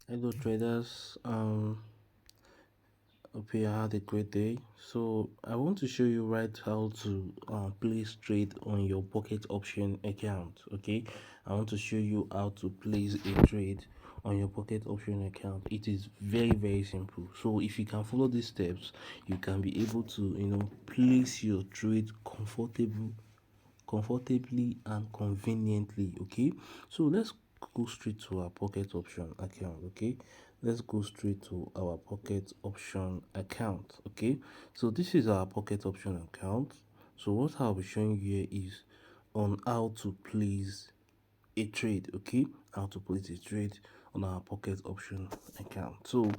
Hello traders, hope you had a great day. So I want to show you right how to place trade on your pocket option account. Okay, I want to show you how to place a trade on your pocket option account. It is very simple. So if you can follow these steps, you can be able to place your trade comfortably and conveniently. Okay, so let's go straight to our pocket option account. Okay, let's go straight to our pocket option account. Okay, so this is our pocket option account. So what I'll be showing you here is on how to place a trade. Okay, how to place a trade on our pocket option account. So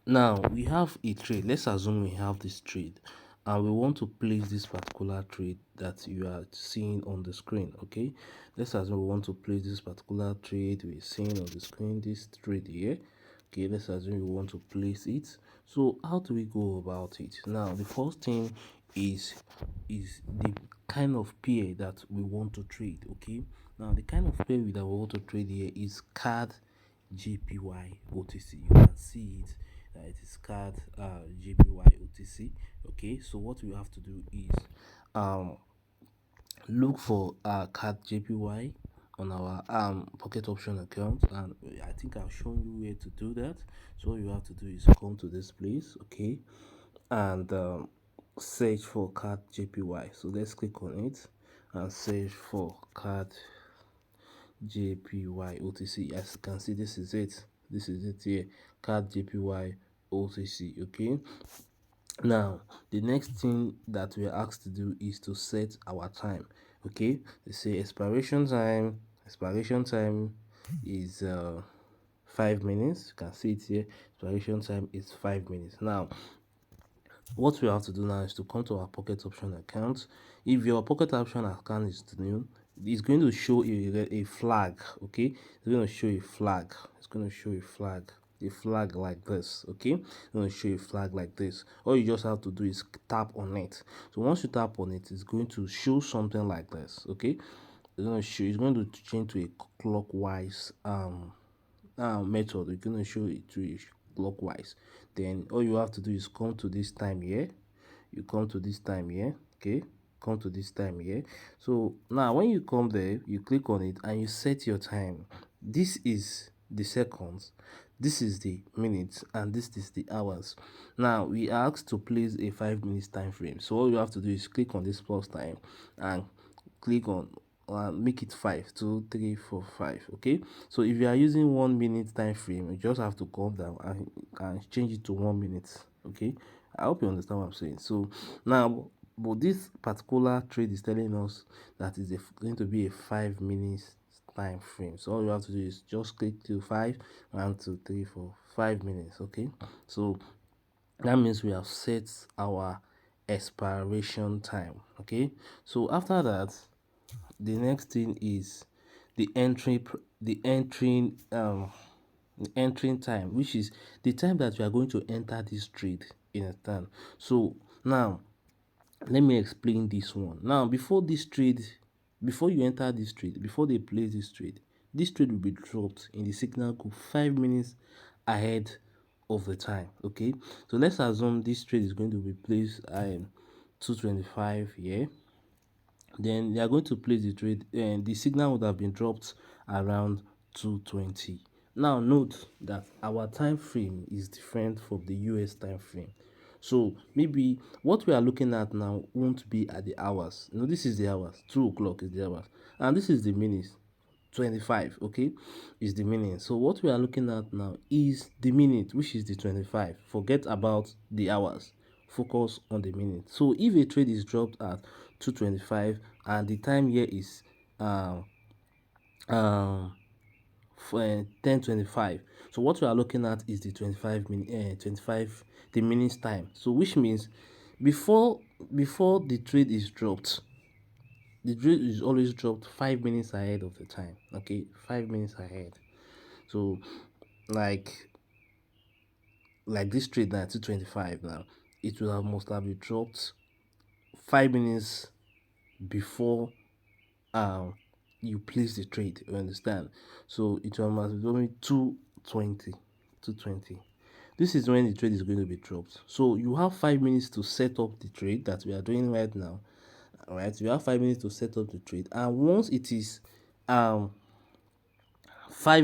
now we have a trade. Let's assume we have this trade and we want to place this particular trade that you are seeing on the screen. Okay, let's assume we want to place this particular trade we're seeing on the screen, this trade here. Okay, let's assume we want to place it. So how do we go about it? Now the first thing is the kind of pair that we want to trade. Okay, now the kind of pair that we want to trade here is card JPY OTC. You can see it, it is card JPY OTC. Okay, so what we have to do is um look for card JPY on our pocket option account, and I think I've shown you where to do that. So all you have to do is come to this place. Okay, and search for card JPY. So let's click on it and search for card JPY OTC. As you can see, this is it. This is it here. Card JPY OTC. Okay. Now, the next thing that we're asked to do is to set our time. Okay. They say expiration time. Expiration time is 5 minutes. You can see it here. Expiration time is 5 minutes. Now, what we have to do now is to come to our pocket option account. If your pocket option account is new, it's going to show a flag. Okay, it's going to show a flag. It's going to show a flag like this. Okay, it's going to show a flag like this. All you just have to do is tap on it. So once you tap on it, it's going to show something like this. Okay, it's going to change to a clockwise method. We're going to show it to you clockwise. Then all you have to do is come to this time here. You come to this time here. Okay, come to this time here. So now when you come there, you click on it and you set your time. This is the seconds, this is the minutes, and this is the hours. Now we are asked to place a 5 minutes time frame. So all you have to do is click on this plus time and click on make it 5, 2, 3, 4, 5. Okay, so if you are using 1 minute time frame, you just have to come down and change it to 1 minute. Okay, I hope you understand what I'm saying. So now, but this particular trade is telling us that is going to be a 5 minutes time frame. So all you have to do is just click to 5, 1, 2, 3, 4, 5 minutes. Okay, so that means we have set our expiration time. Okay, so after that, the next thing is the entering time, which is the time that we are going to enter this trade in a turn. So now let me explain this one. Now before you enter this trade, before they place this trade will be dropped in the signal group 5 minutes ahead of the time. Okay, so let's assume this trade is going to be placed 225 here. Then they are going to place the trade, and the signal would have been dropped around 220. Now note that our time frame is different from the US time frame. So maybe what we are looking at now won't be at the hours. This is the hours. 2 o'clock is the hours, and this is the minutes. 25, okay, is the minute. So what we are looking at now is the minute, which is the 25. Forget about the hours, focus on the minute. So if a trade is dropped at 225 and the time here is 10:25, so what we are looking at is the 25 the minutes time. So which means before the trade is dropped, the trade is always dropped 5 minutes ahead of the time. Okay, 5 minutes ahead. So like this trade now 225, now it will have must have been dropped 5 minutes before you place the trade. You understand? So it will must be only 220. 220. This is when the trade is going to be dropped. So you have 5 minutes to set up the trade that we are doing right now. All right, you have 5 minutes to set up the trade, and once it is 5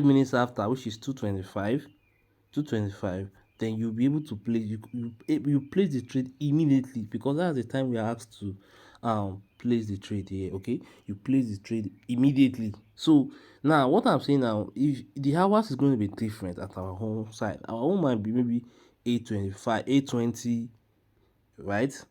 minutes after, which is 225, then you'll be able to place you place the trade immediately, because that's the time we are asked to place the trade here. Okay, you place the trade immediately. So now what I'm saying now, if the hours is going to be different at our home side, our home might be maybe 8:25, 8:20, right?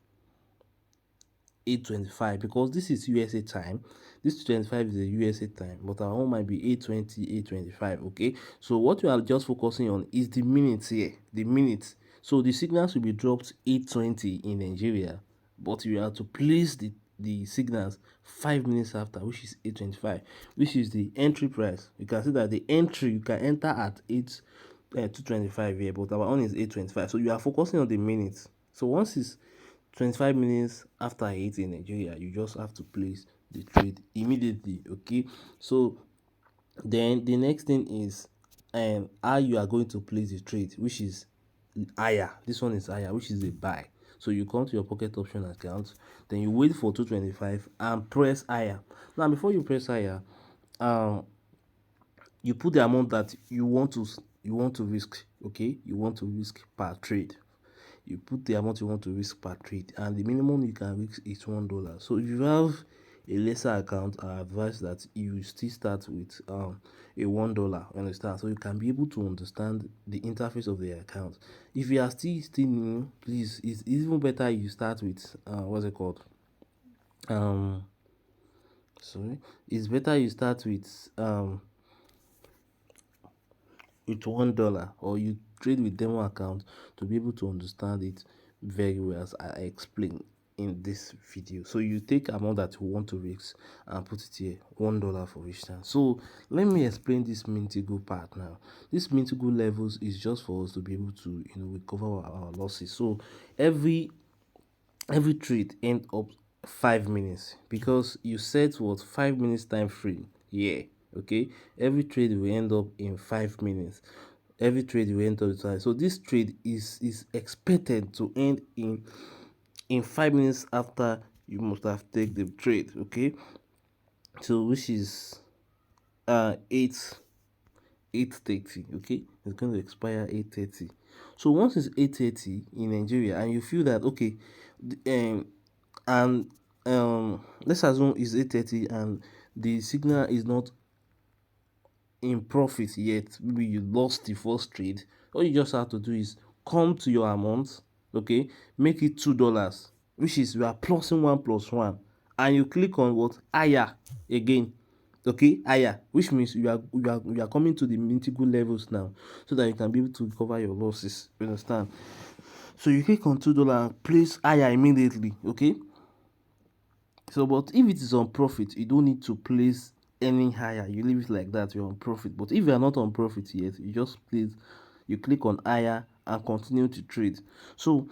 8:25, because this is USA time. This 25 is a USA time, but our own might be 8:20, 8:25. Okay, so what we are just focusing on is the minutes here, the minutes. So the signals will be dropped 8:20 in Nigeria, but you have to place the signals 5 minutes after, which is 8:25, which is the entry price. You can see that the entry you can enter at 225 here, but our own is 8:25. So you are focusing on the minutes. So once it's 25 minutes after 8 in Nigeria, you just have to place the trade immediately. Okay, so then the next thing is how you are going to place the trade, which is higher. This one is higher, which is a buy. So you come to your pocket option account, then you wait for 225 and press higher. Now before you press higher, you put the amount that you want to risk. Okay, you want to risk per trade. You put the amount you want to risk per trade, and the minimum you can risk is $1. So if you have a lesser account, I advise that you still start with a $1. Understand? So you can be able to understand the interface of the account. If you are still new, please, it's even better you start with what's it called? Sorry, it's better you start with $1, or you trade with demo account to be able to understand it very well, as I explained in this video. So you take amount that you want to risk and put it here, $1 for instance. So let me explain this Mintigo part now. This Mintigo levels is just for us to be able to recover our losses. So every trade end up 5 minutes, because you set what 5 minutes time frame. Yeah, okay, every trade will end up in 5 minutes. Every trade will end up in time. So this trade is expected to end in 5 minutes after you must have taken the trade. Okay, so which is 8:30. Okay, it's going to expire 8:30. So once it's 8:30 in Nigeria and you feel that okay, and let's assume it's 8:30 and the signal is not in profit yet, maybe you lost the first trade, all you just have to do is come to your amount. Okay, make it $2, which is you are plusing 1 + 1, and you click on what higher again. Okay, higher, which means you are coming to the Mintigo levels now, so that you can be able to recover your losses. You understand? So you click on $2 and place higher immediately. Okay, so but if it is on profit, you don't need to place any higher, you leave it like that, you're on profit. But if you are not on profit yet, you just place, you click on higher and continue to trade. So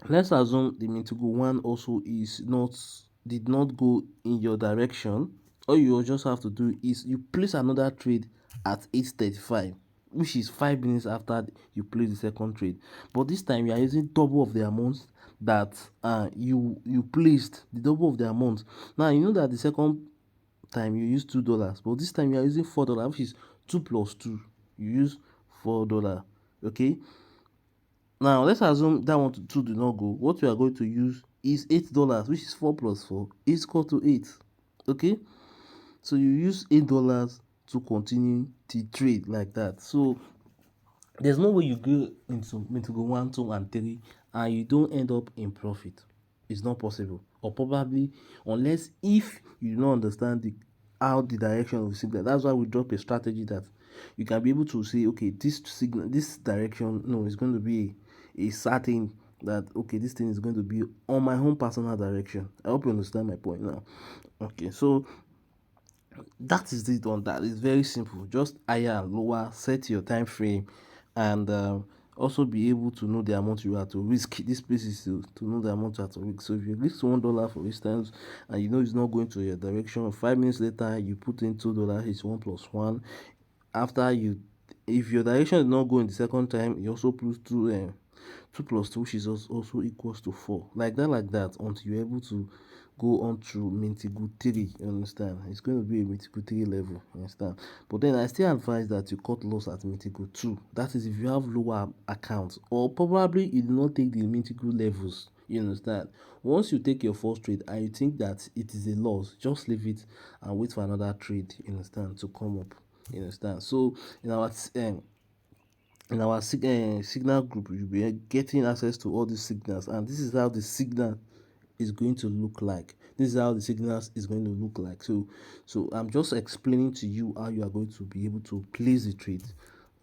let's assume the Mintigo one also did not go in your direction. All you just have to do is you place another trade at 8:35, which is 5 minutes after you place the second trade. But this time you are using double of the amount that you placed, the double of the amount. Now you know that the second time you use $2, but this time you are using $4, which is 2 + 2. You use $4. Okay, now let's assume that 1 to 2 do not go. What we are going to use is $8, which is 4 + 4 is equal to 8. Okay, so you use $8 to continue the trade like that. So there's no way you go into go 1, 2, and 3 and you don't end up in profit. It's not possible, or probably unless if you don't understand how the direction of the signal. That's why we drop a strategy that you can be able to say, okay, this signal, this direction, no, it's going to be a certain that okay, this thing is going to be on my own personal direction. I hope you understand my point now. Okay, so that is it on that. It's very simple. Just higher and lower, set your time frame, and also be able to know the amount you have to risk. This place is to know the amount you have to risk. So if you risk $1 for instance, and you know it's not going to your direction, 5 minutes later you put in $2, it's 1 + 1. After you if your direction is not going the second time, you also plus 2 plus 2, which is also equals to 4, like that until you're able to go on to Mintigu 3. You understand? It's going to be a Mintigu 3 level. You understand? But then I still advise that you cut loss at Mintigu 2. That is if you have lower accounts, or probably you do not take the Mintigu levels. You understand? Once you take your first trade and you think that it is a loss, just leave it and wait for another trade, you understand, to come up. You understand? So in our signal group, you'll be getting access to all these signals, and this is how the signal is going to look like. This is how the signals is going to look like. So I'm just explaining to you how you are going to be able to place the trade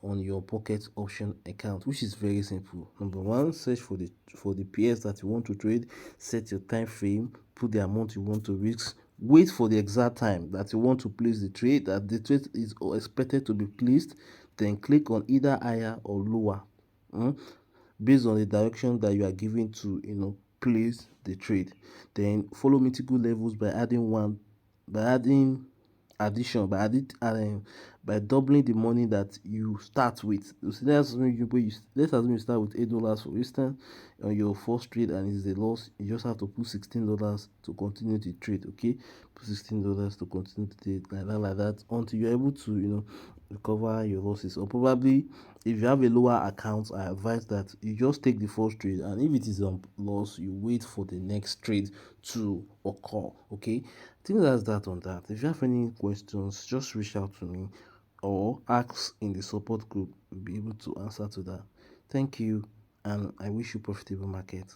on your pocket option account, which is very simple. Number one, search for the pairs that you want to trade, set your time frame, put the amount you want to risk, wait for the exact time that you want to place the trade, that the trade is expected to be placed, then click on either higher or lower, based on the direction that you are giving to place the trade. Then follow mythical levels by adding addition by doubling the money that you start with. So let's assume you start with $8, for instance, on your first trade, and it's a loss. You just have to put $16 to continue the trade. Okay, put $16 to continue the trade, like that until you're able to recover your losses. Or probably if you have a lower account, I advise that you just take the first trade, and if it is on loss, you wait for the next trade to occur. Okay, I think that's that on that. If you have any questions, just reach out to me or ask in the support group. We'll be able to answer to that. Thank you, and I wish you profitable market.